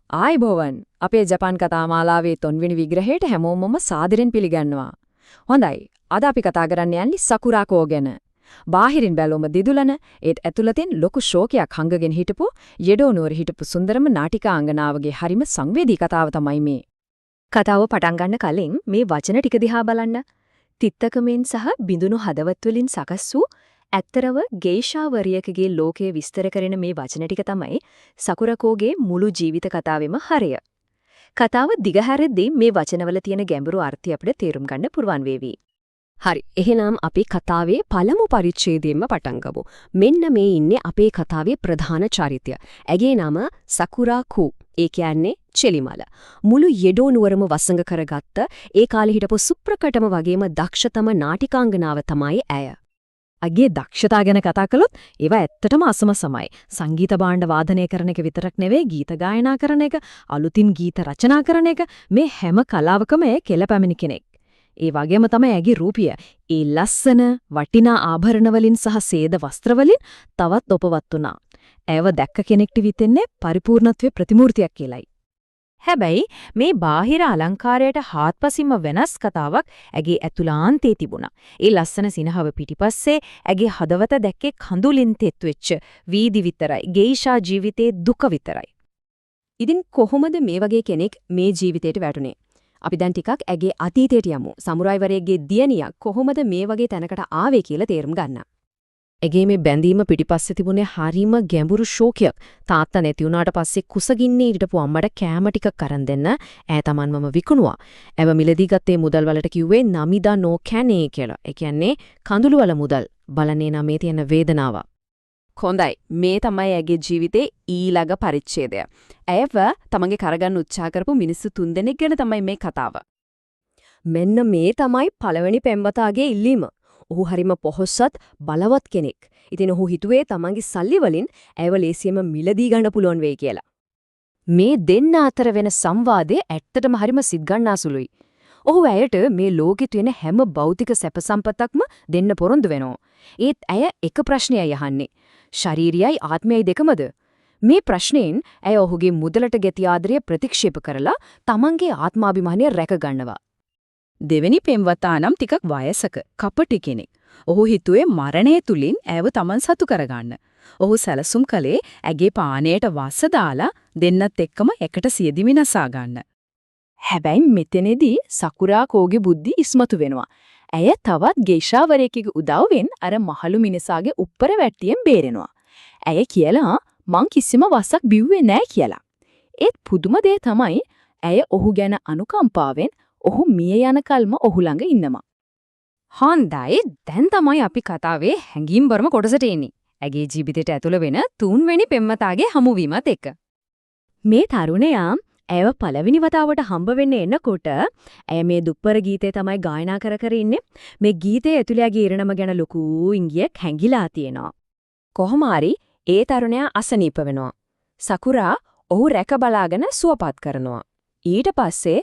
ආයිබෝවන් අපේ ජපාන් කතා මාලාවේ 3 වෙනි විග්‍රහයට හැමෝමම සාදරෙන් පිළිගන්නවා. හොඳයි. අද අපි කතා කරන්න යන්නේ සකුරා කෝ ගැන. බාහිරින් බැලුවම දිදුලන ඒත් ඇතුළතින් ලොකු ශෝකයක් හංගගෙන හිටපු යෙඩෝ නුවර හිටපු සුන්දරම නාටිකාංගනාවගේ හරිම සංවේදී කතාව තමයි මේ. කතාව පටන් ගන්න කලින් මේ වචන ටික දිහා බලන්න. තිත්තකමෙන් සහ බිඳුණු හදවත් වලින් සකස් වූ ඇත්තරව ගේෂාවරියකගේ ලෝකයේ විස්තර කරන මේ වචන ටික තමයි සකුරාකෝගේ මුළු ජීවිත කතාවෙම හරය. කතාව දිගහැරෙද්දී මේ වචනවල තියෙන ගැඹුරු අර්ථය අපිට තේරුම් ගන්න පුරුවන් වේවි. හරි. එහෙනම් අපි කතාවේ පළමු පරිච්ඡේදයෙන්ම පටන් ගමු. මෙන්න මේ ඉන්නේ අපේ කතාවේ ප්‍රධාන චරිතය. ඇගේ නම සකුරාකෝ. ඒ කියන්නේ චෙලිමල. මුළු යෙඩෝ නුවරම වසඟ කරගත්ත ඒ කාලේ හිටපු සුප්‍රකටම වගේම දක්ෂතම නාටිකාංගනාව තමයි ඇය. අගේ දක්ෂතා ගැන කතා කළොත් ඒවා ඇත්තටම අසමසමයි. සංගීත භාණ්ඩ වාදනය කරන එක විතරක් නෙවෙයි ගීත ගායනා කරන එක, අලුතින් ගීත රචනා කරන එක මේ හැම කලාවකම කෙලපැමිණි කෙනෙක්. ඒ වගේම තමයි ඇගේ රූපිය. ඒ ලස්සන වටිනා ආභරණ වලින් සහ සේද වස්ත්‍ර වලින් තවත් ඔපවත් වුණා. ඇයව දැක්ක කෙනෙක්ට විතෙන්නේ පරිපූර්ණත්වයේ ප්‍රතිමූර්තියක් කියලයි. හැබැයි මේ බාහිර අලංකාරයට හාත්පසින්ම වෙනස් කතාවක් ඇගේ ඇතුළාන්තයේ තිබුණා. ඒ ලස්සන සිනහව පිටිපස්සේ ඇගේ හදවත දැක්කේ කඳුලින් තෙත් වෙච්ච වීදි විතරයි. ගේෂා ජීවිතේ දුක විතරයි. ඉතින් කොහොමද මේ වගේ කෙනෙක් මේ ජීවිතයට වැටුනේ? අපි දැන් ටිකක් ඇගේ අතීතයට යමු. සමුරායිවරයෙක්ගේ දියණියක් කොහොමද මේ වගේ තැනකට ආවේ කියලා තේරුම් ගන්න. ඇගේ මේ බැඳීම පිටිපස්සේ තිබුණේ හරීම ගැඹුරු ශෝකයක්. තාත්තා නැති වුණාට පස්සේ කුසගින්නේ හිටපු අම්මට කෑම ටිකක් අරන් දෙන්න ඈ Tamanමම විකුණුවා. ඇව මිලදී ගත්තේ මුදල් වලට කිව්වේ නමිදා නෝ කැනේ කියලා. ඒ කියන්නේ කඳුළු වල මුදල්. බලන්නේ නම් මේ තියෙන වේදනාව. හොඳයි. මේ තමයි ඇගේ ජීවිතේ ඊළඟ පරිච්ඡේදය. ඇයව තමන්ගේ කරගන්න උත්සාහ කරපු මිනිස්සු 3 දෙනෙක් ගැන තමයි මේ කතාව. මෙන්න මේ තමයි පළවෙනි පෙම්වතාගේ ඉල්ලීම. ඔහු හරිම පොහොසත් බලවත් කෙනෙක්. ඉතින් ඔහු හිතුවේ තමන්ගේ සල්ලි වලින් ඇයව ලේසියෙම මිලදී ගන්න පුළුවන් වෙයි කියලා. මේ දෙන්න අතර වෙන සංවාදය ඇත්තටම හරිම සිත්ගන්නාසුළුයි. ඔහු ඇයට මේ ලෝකෙ තියෙන හැම භෞතික සැප සම්පතක්ම දෙන්න පොරොන්දු වෙනවා. ඒත් ඇය එක ප්‍රශ්නයයි අහන්නේ. ශාරීරියයි ආත්මයයි දෙකමද? මේ ප්‍රශ්නයෙන් ඇය ඔහුගේ මුදලට ගැති ආදරය ප්‍රතික්ෂේප කරලා තමන්ගේ ආත්මාභිමානය රැක ගන්නවා. දෙවෙනි පෙම්වතා නම් ටිකක් වයසක කපටි කෙනෙක්. ඔහු හිතුවේ මරණය තුලින් ඇයව Taman සතු කරගන්න. ඔහු සැලසුම් කළේ ඇගේ පානයට වස්ස දාලා දෙන්නත් එක්කම එකට සියදිවි නසා ගන්න. හැබැයි මෙතනදී සකුරාකෝගේ බුද්ධි ඉස්මතු වෙනවා. ඇය තවත් ගේෂාවරයෙකුගේ උදව්වෙන් අර මහලු මිනිසාගේ උඩර වැට්ටියෙන් බේරෙනවා. ඇය කියලා මං කිසිම වසක් බිව්වේ නෑ කියලා. ඒත් පුදුම දේ තමයි ඇය ඔහු ගැන අනුකම්පාවෙන් ඔහු මිය යන කල්ම ඔහු ළඟ ඉන්නවා. හොඳයි, දැන් තමයි අපි කතාවේ හැංගීම්බරම කොටසට එන්නේ. ඇගේ ජීවිතයට ඇතුළ වෙන 3 වෙනි පෙම්වතාගේ හමුවීමත් එක්ක. මේ තරුණයා ඇයව පළවෙනි වතාවට හම්බ වෙන්න එනකොට ඇය මේ දුප්පර ගීතේ තමයි ගායනා කර ඉන්නේ. මේ ගීතයේ ඇතුළේ ඉරණම ගැන ලොකු ඉංගියක් හැංගිලා තියෙනවා. කොහොම හරි ඒ තරුණයා අසනීප වෙනවා. සකුරා ඔහු රැක බලාගෙන සුවපත් කරනවා. ඊට පස්සේ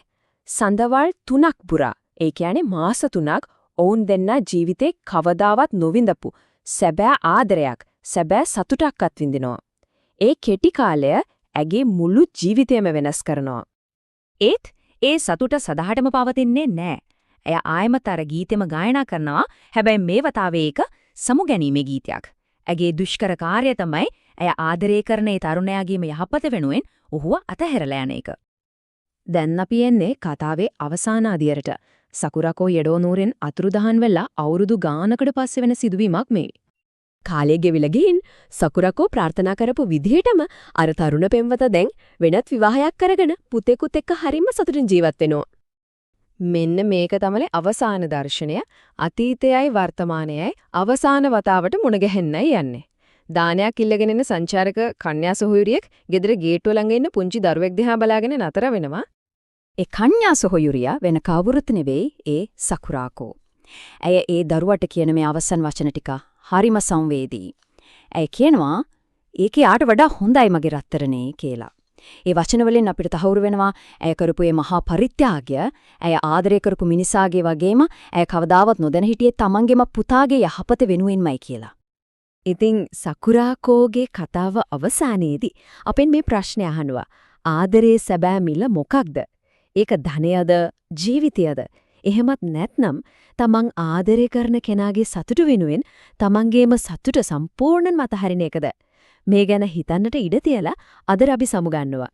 සඳවල් 3ක් පුරා, ඒ කියන්නේ මාස 3ක් ඔවුන් දෙන්න ජීවිතේ කවදාවත් නොවිඳපු සැබෑ ආදරයක්, සැබෑ සතුටක්වත් විඳිනවා. ඒ කෙටි කාලය ඇගේ මුළු ජීවිතයම වෙනස් කරනවා. ඒත් ඒ සතුට සදාටම පවතින්නේ නැහැ. එයා ආයමත් අර ගීතෙම ගායනා කරනවා. හැබැයි මේ වතාවේ ඒක සමුගැනීමේ ගීතයක්. ඇගේ දුෂ්කර කාර්යය තමයි එය ආදරය කරන ඒ තරුණයාගේම යහපත වෙනුවෙන් ඔහුව අතහැරලා යන එක. දැන් අපි එන්නේ කතාවේ අවසාන අදියරට. සකුරාකෝ යෙඩෝ නුවරෙන් අතුරුදහන් වෙලා අවුරුදු ගානකට පස්සේ වෙන සිදුවීමක් මේ. කාලය ගෙවිලා ගින් සකුරාකෝ ප්‍රාර්ථනා කරපු විදිහටම අර තරුණ පෙම්වතා දැන් වෙනත් විවාහයක් කරගෙන පුතෙකුත් එක්ක හරිම සතුටින් ජීවත් වෙනවා. මෙන්න මේක තමයි අවසාන දර්ශනය. අතීතයයි වර්තමානයයි අවසාන වතාවට මුණ ගැහෙන්නයි යන්නේ. දානයක් ඉල්ලගෙන ඉන්න සංචාරක කන්‍යා සොහොයුරියෙක් ගෙදර ගේට්ටුව ළඟ ඉන්න පුංචි දරුවෙක් දිහා බලාගෙන නතර වෙනවා. ඒ කන්‍යා සොහොයුරියා වෙන කවුරුත් නෙවෙයි ඒ සකුරාකෝ. ඇය ඒ දරුවට කියන මේ අවසන් වචන ටික හරිම සංවේදී. ඇය කියනවා ඒකේ ආට වඩා හොඳයි මගේ රත්තරනේ කියලා. ඒ වචන වලින් අපිට තහවුරු වෙනවා ඇය කරපු මේ මහා පරිත්‍යාගය, ඇය ආදරය කරපු මිනිසාගේ වගේම ඇය කවදාවත් නොදැන හිටියේ තමන්ගේම පුතාගේ යහපත වෙනුවෙන්මයි කියලා. ඉතින් සකුරාකෝගේ කතාව අවසානයේදී අපෙන් මේ ප්‍රශ්නේ අහනවා. ආදරේ සැබෑ මිල මොකක්ද? ඒක ධනයද, ජීවිතයද? එහෙමත් නැත්නම් තමන් ආදරය කරන කෙනාගේ සතුට වෙනුවෙන් තමන්ගේම සතුට සම්පූර්ණයෙන්ම අතහරින එකද? මේ ගැන හිතන්නට ඉඩ තියලා අද අපි සමුගන්නවා.